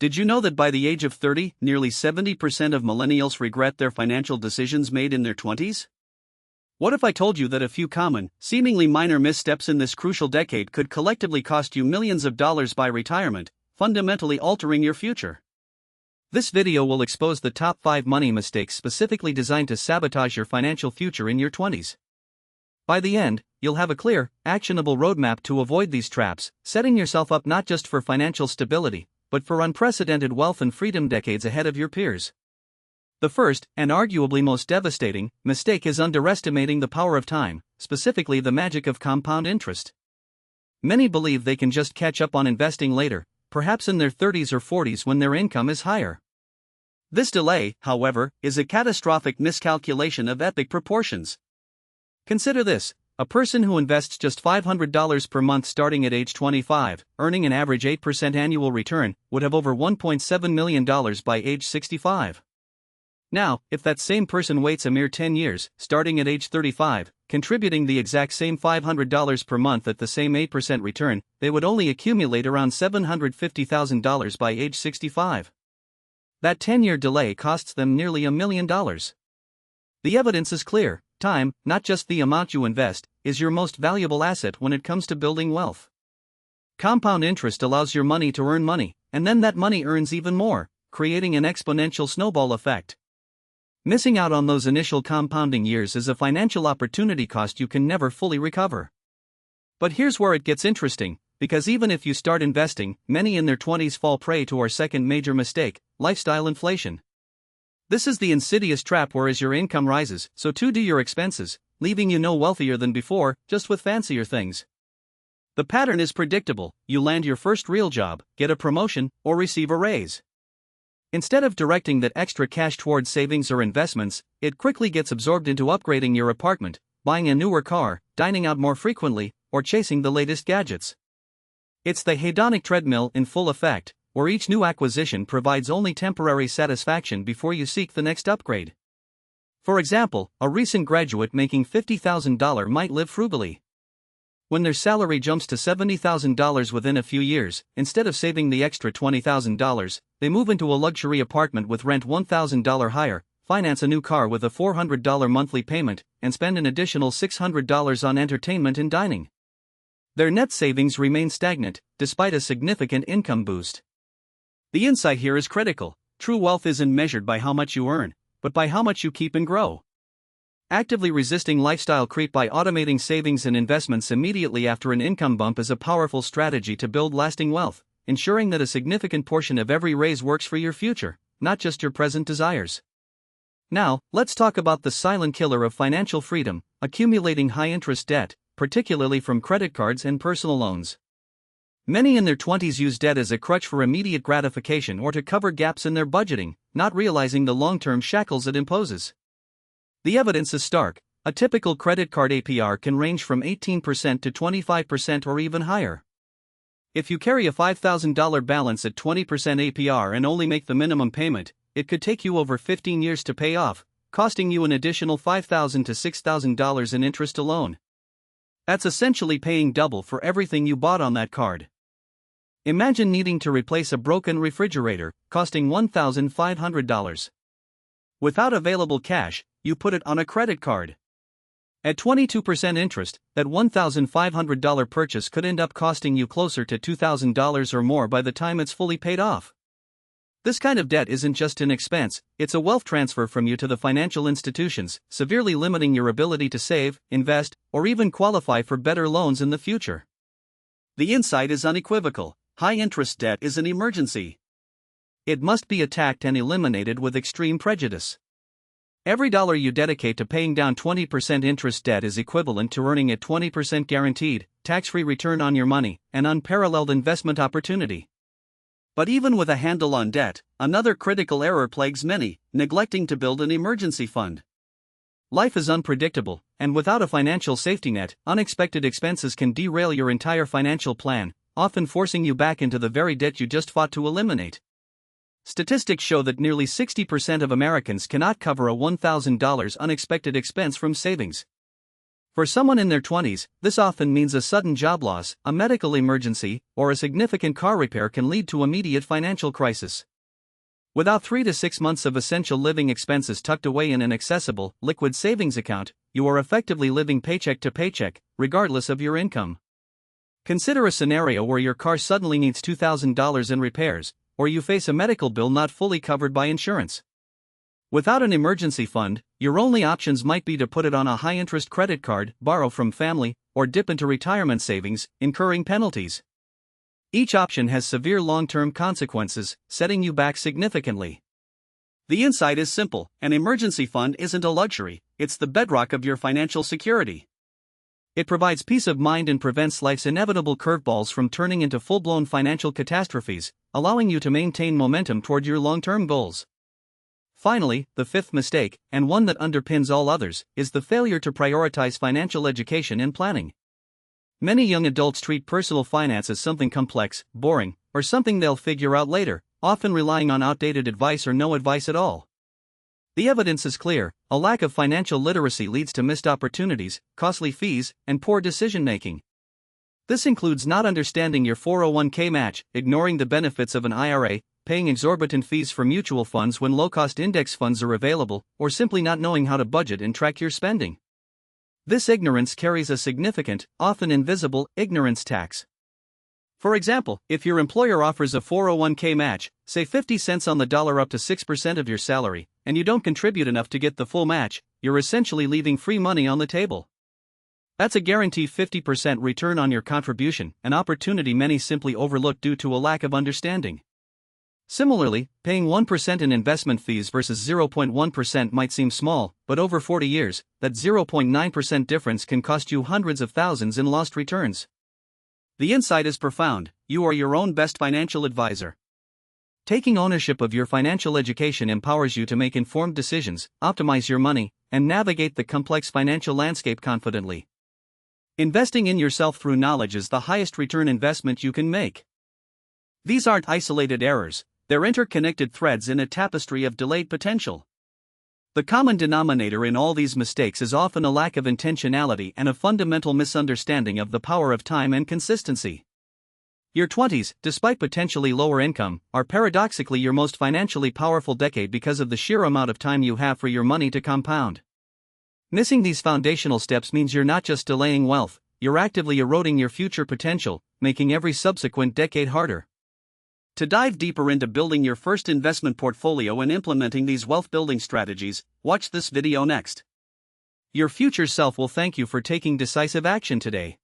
Did you know that by the age of 30, nearly 70% of millennials regret their financial decisions made in their 20s? What if I told you that a few common, seemingly minor missteps in this crucial decade could collectively cost you millions of dollars by retirement, fundamentally altering your future? This video will expose the top 5 money mistakes specifically designed to sabotage your financial future in your 20s. By the end, you'll have a clear, actionable roadmap to avoid these traps, setting yourself up not just for financial stability, but for unprecedented wealth and freedom decades ahead of your peers. The first, and arguably most devastating, mistake is underestimating the power of time, specifically the magic of compound interest. Many believe they can just catch up on investing later, perhaps in their 30s or 40s when their income is higher. This delay, however, is a catastrophic miscalculation of epic proportions. Consider this: a person who invests just $500 per month starting at age 25, earning an average 8% annual return, would have over $1.7 million by age 65. Now, if that same person waits a mere 10 years, starting at age 35, contributing the exact same $500 per month at the same 8% return, they would only accumulate around $750,000 by age 65. That 10-year delay costs them nearly $1 million. The evidence is clear: time, not just the amount you invest, is your most valuable asset when it comes to building wealth. Compound interest allows your money to earn money, and then that money earns even more, creating an exponential snowball effect. Missing out on those initial compounding years is a financial opportunity cost you can never fully recover. But here's where it gets interesting, because even if you start investing, many in their 20s fall prey to our second major mistake: lifestyle inflation. This is the insidious trap where as your income rises, so too do your expenses, leaving you no wealthier than before, just with fancier things. The pattern is predictable: you land your first real job, get a promotion, or receive a raise. Instead of directing that extra cash towards savings or investments, it quickly gets absorbed into upgrading your apartment, buying a newer car, dining out more frequently, or chasing the latest gadgets. It's the hedonic treadmill in full effect, where each new acquisition provides only temporary satisfaction before you seek the next upgrade. For example, a recent graduate making $50,000 might live frugally. When their salary jumps to $70,000 within a few years, instead of saving the extra $20,000, they move into a luxury apartment with rent $1,000 higher, finance a new car with a $400 monthly payment, and spend an additional $600 on entertainment and dining. Their net savings remain stagnant, despite a significant income boost. The insight here is critical: true wealth isn't measured by how much you earn, but by how much you keep and grow. Actively resisting lifestyle creep by automating savings and investments immediately after an income bump is a powerful strategy to build lasting wealth, ensuring that a significant portion of every raise works for your future, not just your present desires. Now, let's talk about the silent killer of financial freedom: accumulating high-interest debt, particularly from credit cards and personal loans. Many in their 20s use debt as a crutch for immediate gratification or to cover gaps in their budgeting, not realizing the long-term shackles it imposes. The evidence is stark: a typical credit card APR can range from 18% to 25% or even higher. If you carry a $5,000 balance at 20% APR and only make the minimum payment, it could take you over 15 years to pay off, costing you an additional $5,000 to $6,000 in interest alone. That's essentially paying double for everything you bought on that card. Imagine needing to replace a broken refrigerator, costing $1,500. Without available cash, you put it on a credit card. At 22% interest, that $1,500 purchase could end up costing you closer to $2,000 or more by the time it's fully paid off. This kind of debt isn't just an expense, it's a wealth transfer from you to the financial institutions, severely limiting your ability to save, invest, or even qualify for better loans in the future. The insight is unequivocal: high-interest debt is an emergency. It must be attacked and eliminated with extreme prejudice. Every dollar you dedicate to paying down 20% interest debt is equivalent to earning a 20% guaranteed, tax-free return on your money, an unparalleled investment opportunity. But even with a handle on debt, another critical error plagues many: neglecting to build an emergency fund. Life is unpredictable, and without a financial safety net, unexpected expenses can derail your entire financial plan, often forcing you back into the very debt you just fought to eliminate. Statistics show that nearly 60% of Americans cannot cover a $1,000 unexpected expense from savings. For someone in their 20s, this often means a sudden job loss, a medical emergency, or a significant car repair can lead to immediate financial crisis. Without 3 to 6 months of essential living expenses tucked away in an accessible, liquid savings account, you are effectively living paycheck to paycheck, regardless of your income. Consider a scenario where your car suddenly needs $2,000 in repairs, or you face a medical bill not fully covered by insurance. Without an emergency fund, your only options might be to put it on a high-interest credit card, borrow from family, or dip into retirement savings, incurring penalties. Each option has severe long-term consequences, setting you back significantly. The insight is simple: an emergency fund isn't a luxury, it's the bedrock of your financial security. It provides peace of mind and prevents life's inevitable curveballs from turning into full-blown financial catastrophes, allowing you to maintain momentum toward your long-term goals. Finally, the fifth mistake, and one that underpins all others, is the failure to prioritize financial education and planning. Many young adults treat personal finance as something complex, boring, or something they'll figure out later, often relying on outdated advice or no advice at all. The evidence is clear: a lack of financial literacy leads to missed opportunities, costly fees, and poor decision-making. This includes not understanding your 401k match, ignoring the benefits of an IRA, paying exorbitant fees for mutual funds when low-cost index funds are available, or simply not knowing how to budget and track your spending. This ignorance carries a significant, often invisible, ignorance tax. For example, if your employer offers a 401k match, say 50 cents on the dollar up to 6% of your salary, and you don't contribute enough to get the full match, you're essentially leaving free money on the table. That's a guaranteed 50% return on your contribution, an opportunity many simply overlook due to a lack of understanding. Similarly, paying 1% in investment fees versus 0.1% might seem small, but over 40 years, that 0.9% difference can cost you hundreds of thousands in lost returns. The insight is profound: you are your own best financial advisor. Taking ownership of your financial education empowers you to make informed decisions, optimize your money, and navigate the complex financial landscape confidently. Investing in yourself through knowledge is the highest return investment you can make. These aren't isolated errors, they're interconnected threads in a tapestry of delayed potential. The common denominator in all these mistakes is often a lack of intentionality and a fundamental misunderstanding of the power of time and consistency. Your 20s, despite potentially lower income, are paradoxically your most financially powerful decade because of the sheer amount of time you have for your money to compound. Missing these foundational steps means you're not just delaying wealth, you're actively eroding your future potential, making every subsequent decade harder. To dive deeper into building your first investment portfolio and implementing these wealth-building strategies, watch this video next. Your future self will thank you for taking decisive action today.